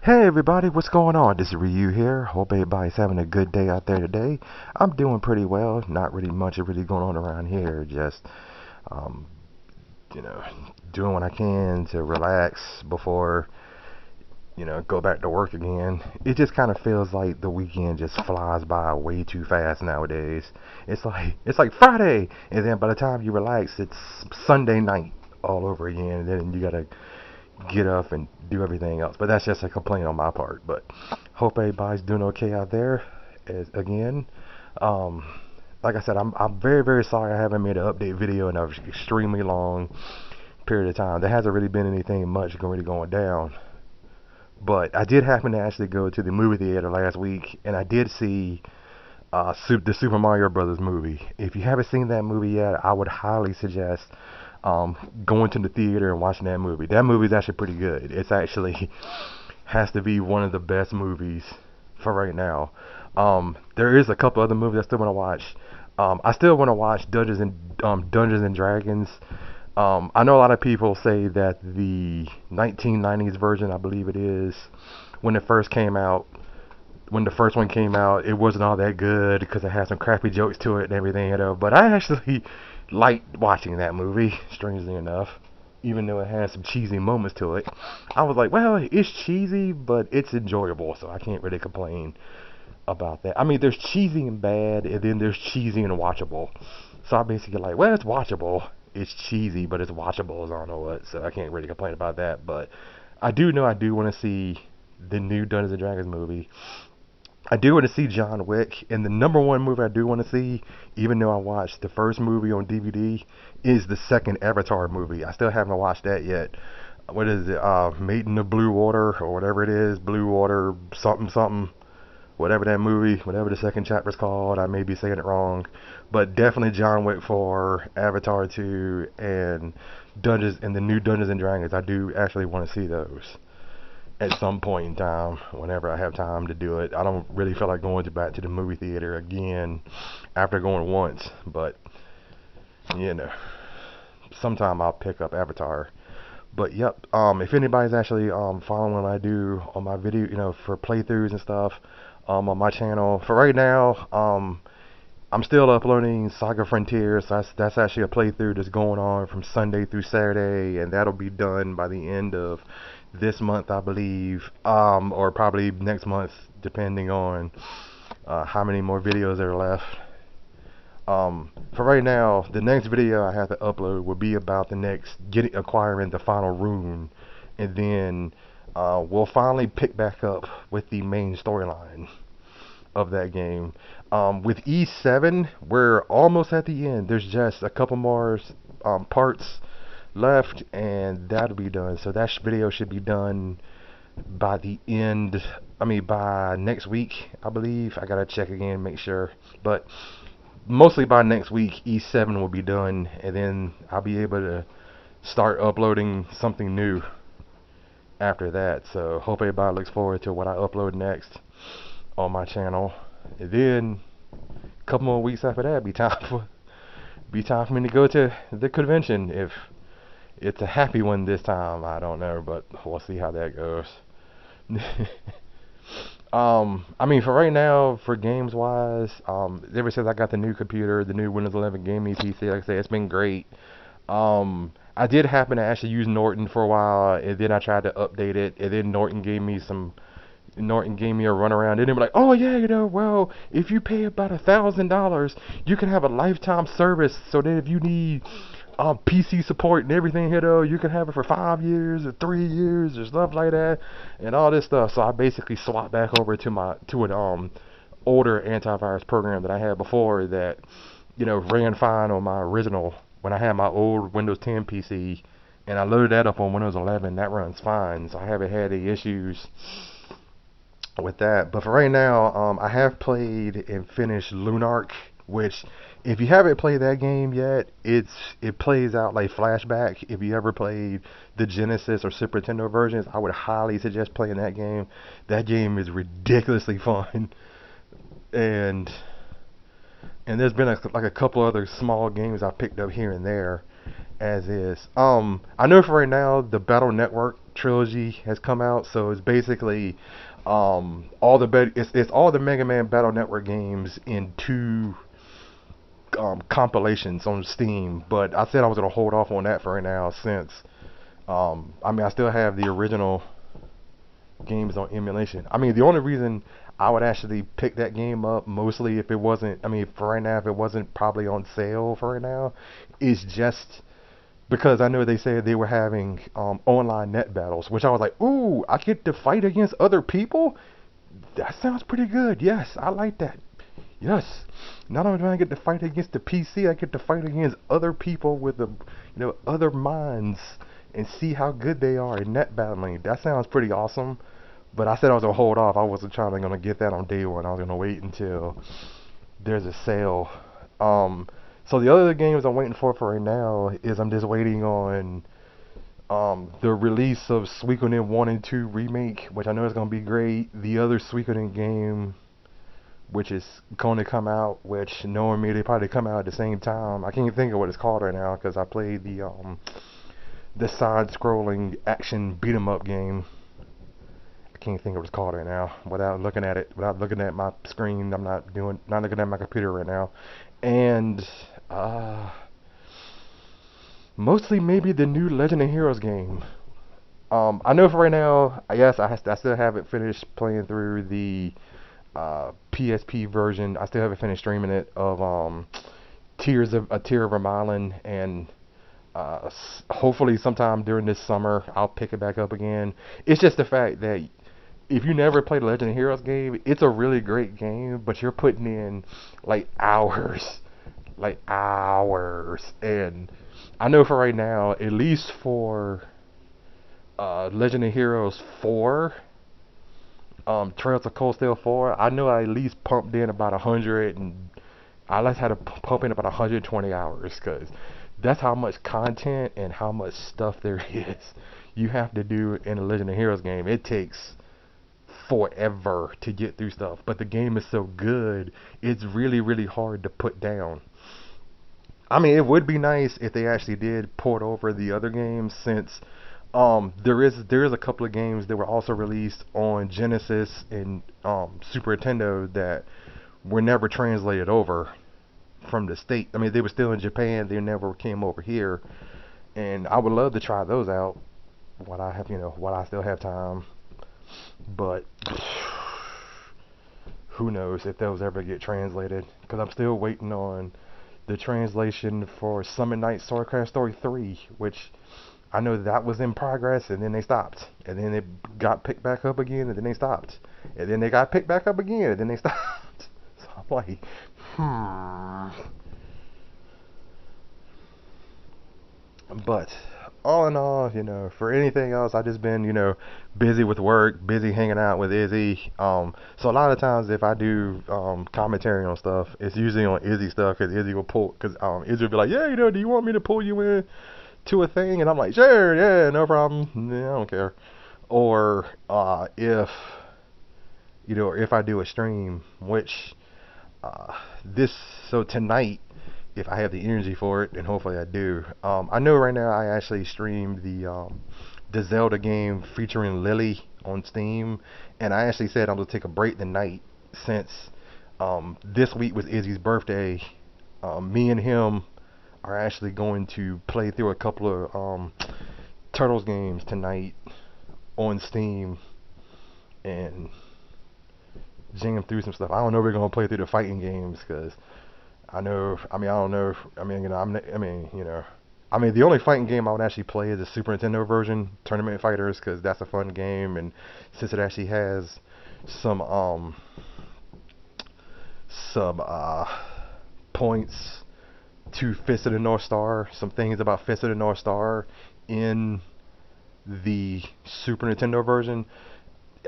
Hey everybody, what's going on? This is Ryu here. Hope everybody's having a good day out there today. I'm doing pretty well. Not really much really going on around here. Just, um, you know, doing what I can to relax before, go back to work again. It just kind of feels like the weekend just flies by way too fast nowadays. It's like Friday, and then by the time you relax, it's Sunday night all over again, and then you gotta get up and do everything else. But that's just a complaint on my part. But hope everybody's doing okay out there. Again, um, like I said, I'm very very sorry I haven't made an update video in an extremely long period of time. There hasn't really been anything much really going down. But I did happen to actually go to the movie theater last week, and I did see the Super Mario Brothers movie. If you haven't seen that movie yet, I would highly suggest going to the theater and watching that movie. That movie is actually pretty good. It's actually has to be one of the best movies for right now. There is a couple other movies I still want to watch. I still want to watch Dungeons and Dragons. I know a lot of people say that the 1990s version, I believe it is, when it first came out, when the first one came out, it wasn't all that good because it had some crappy jokes to it and everything, But I actually liked watching that movie, strangely enough, even though it had some cheesy moments to it. I was like, well, it's cheesy, but it's enjoyable, so I can't really complain about that. I mean, there's cheesy and bad, and then there's cheesy and watchable. So I basically like, well, it's watchable. It's cheesy, but it's watchable, as I don't know what. So I can't really complain about that. But I do know I do want to see the new Dungeons and Dragons movie. I do want to see John Wick, and the number one movie I do want to see, even though I watched the first movie on DVD, is the second Avatar movie. I still haven't watched that yet. What is it? Made in the Blue Water, or whatever it is, Blue Water something something, whatever that movie, whatever the second chapter's called. I may be saying it wrong, but definitely John Wick 4, Avatar 2, and the new Dungeons and Dragons. I do actually want to see those at some point in time, whenever I have time to do it. I don't really feel like going back to the movie theater again after going once, but you know, sometime I'll pick up Avatar. But yep, if anybody's actually following what I do on my video, for playthroughs and stuff, on my channel, for right now, I'm still uploading Saga Frontiers. That's actually a playthrough that's going on from Sunday through Saturday, and that'll be done by the end of this month, I believe, or probably next month, depending on how many more videos are left. For right now, the next video I have to upload will be about the next acquiring the final rune, and then we'll finally pick back up with the main storyline of that game. With E7, we're almost at the end. There's just a couple more parts left, and that'll be done. So that video should be done by the end. I mean, by next week, I believe. I gotta check again, make sure. But mostly by next week, E7 will be done, and then I'll be able to start uploading something new after that. So hope everybody looks forward to what I upload next on my channel. And then a couple more weeks after that, be time for me to go to the convention. If it's a happy one this time, I don't know, but we'll see how that goes. I mean, for right now, for games wise, ever since I got the new computer, the new Windows 11 gaming PC, like I said, it's been great. I did happen to actually use Norton for a while, and then I tried to update it, and then Norton gave me a runaround. And they were like, oh yeah, well, if you pay about $1,000, you can have a lifetime service, so that if you need PC support and everything, you can have it for 5 years or 3 years or stuff like that, and all this stuff. So I basically swapped back over to an older antivirus program that I had before that ran fine on my original when I had my old Windows 10 PC, and I loaded that up on Windows 11. That runs fine, so I haven't had any issues with that. But for right now, I have played and finished Lunark, which, if you haven't played that game yet, it plays out like Flashback. If you ever played the Genesis or Super Nintendo versions, I would highly suggest playing that game. That game is ridiculously fun, and there's been like a couple other small games I picked up here and there, as is. I know for right now the Battle Network trilogy has come out. So it's basically all the it's all the Mega Man Battle Network games in two compilations on Steam. But I said I was gonna hold off on that for right now since I mean I still have the original games on emulation. I mean the only reason I would actually pick that game up mostly if it wasn't, I mean for right now, if it wasn't probably on sale for right now, is just because I know they said they were having online net battles, which I was like, ooh, I get to fight against other people? That sounds pretty good. Yes, I like that. Yes. Not only do I get to fight against the PC, I get to fight against other people with the, other minds and see how good they are in net battling. That sounds pretty awesome. But I said I was gonna hold off. I wasn't trying to gonna get that on day one. I was gonna wait until there's a sale. Um, so the other games I'm waiting for right now is I'm just waiting on the release of Suikoden 1 and 2 remake, which I know is gonna be great. The other Suikoden game, which is going to come out, which knowing me, they probably come out at the same time. I can't think of what it's called right now because I played the side-scrolling action beat 'em up game. I can't think of what it's called right now without looking at it, without looking at my screen. I'm not looking at my computer right now, and mostly maybe the new Legend of Heroes game. I know for right now, yes, I still haven't finished playing through the PSP version. I still haven't finished streaming it of Tears of Vermalen, and hopefully sometime during this summer I'll pick it back up again. It's just the fact that if you never played a Legend of Heroes game, it's a really great game, but you're putting in like hours, and I know for right now, at least for Legend of Heroes 4, Trails of Cold Steel 4, I know I at least pumped in about 100, and I like had to pump in about 120 hours, because that's how much content and how much stuff there is you have to do in a Legend of Heroes game. It takes forever to get through stuff, but the game is so good, it's really, really hard to put down. I mean, it would be nice if they actually did port over the other games, since there is a couple of games that were also released on Genesis and Super Nintendo that were never translated over from the state. I mean, they were still in Japan. They never came over here, and I would love to try those out while I have, while I still have time. But who knows if those ever get translated? Because I'm still waiting on the translation for Summon Night Swordcraft Story 3, which I know that was in progress, and then they stopped, and then it got picked back up again, and then they stopped, and then they got picked back up again, and then they stopped. So I'm like, But all in all, for anything else, I just been, busy with work, busy hanging out with Izzy. So a lot of times if I do commentary on stuff, it's usually on Izzy stuff, because Izzy will Izzy will be like, yeah, do you want me to pull you in to a thing? And I'm like, sure, yeah, no problem. Yeah, I don't care. Or if I do a stream, which this so tonight, if I have the energy for it, and hopefully I do. I know right now I actually streamed the Zelda game featuring Lily on Steam, and I actually said I'm gonna take a break tonight since this week was Izzy's birthday. Me and him are actually going to play through a couple of Turtles games tonight on Steam and jam through some stuff. I don't know if we're gonna play through the fighting games, because I know, I mean, I don't know. I mean, the only fighting game I would actually play is the Super Nintendo version, Tournament Fighters, because that's a fun game, and since it actually has some points to Fist of the North Star, some things about Fist of the North Star in the Super Nintendo version.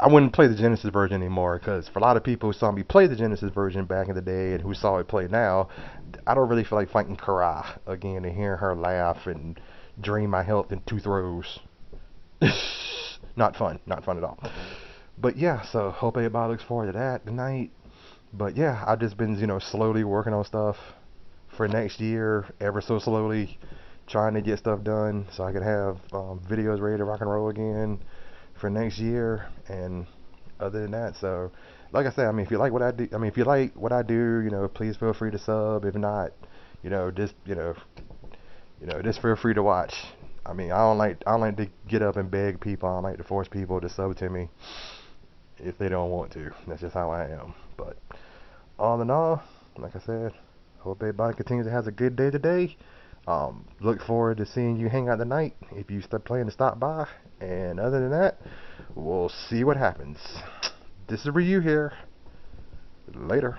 I wouldn't play the Genesis version anymore, because for a lot of people who saw me play the Genesis version back in the day and who saw it play now, I don't really feel like fighting Kara again and hearing her laugh and drain my health in two throws. Not fun at all. But yeah, so hope everybody looks forward to that tonight. But yeah, I've just been, slowly working on stuff for next year, ever so slowly, trying to get stuff done so I can have videos ready to rock and roll again for next year. And other than that, so like I said, I mean, if you like what I do, I mean, if you like what I do, please feel free to sub. If not, just just feel free to watch. I mean, I don't like to get up and beg people. I don't like to force people to sub to me if they don't want to. That's just how I am. But all in all, like I said, hope everybody continues to have a good day today. Look forward to seeing you hang out tonight if you start planning to stop by. And other than that, we'll see what happens. This is Ryu here. Later.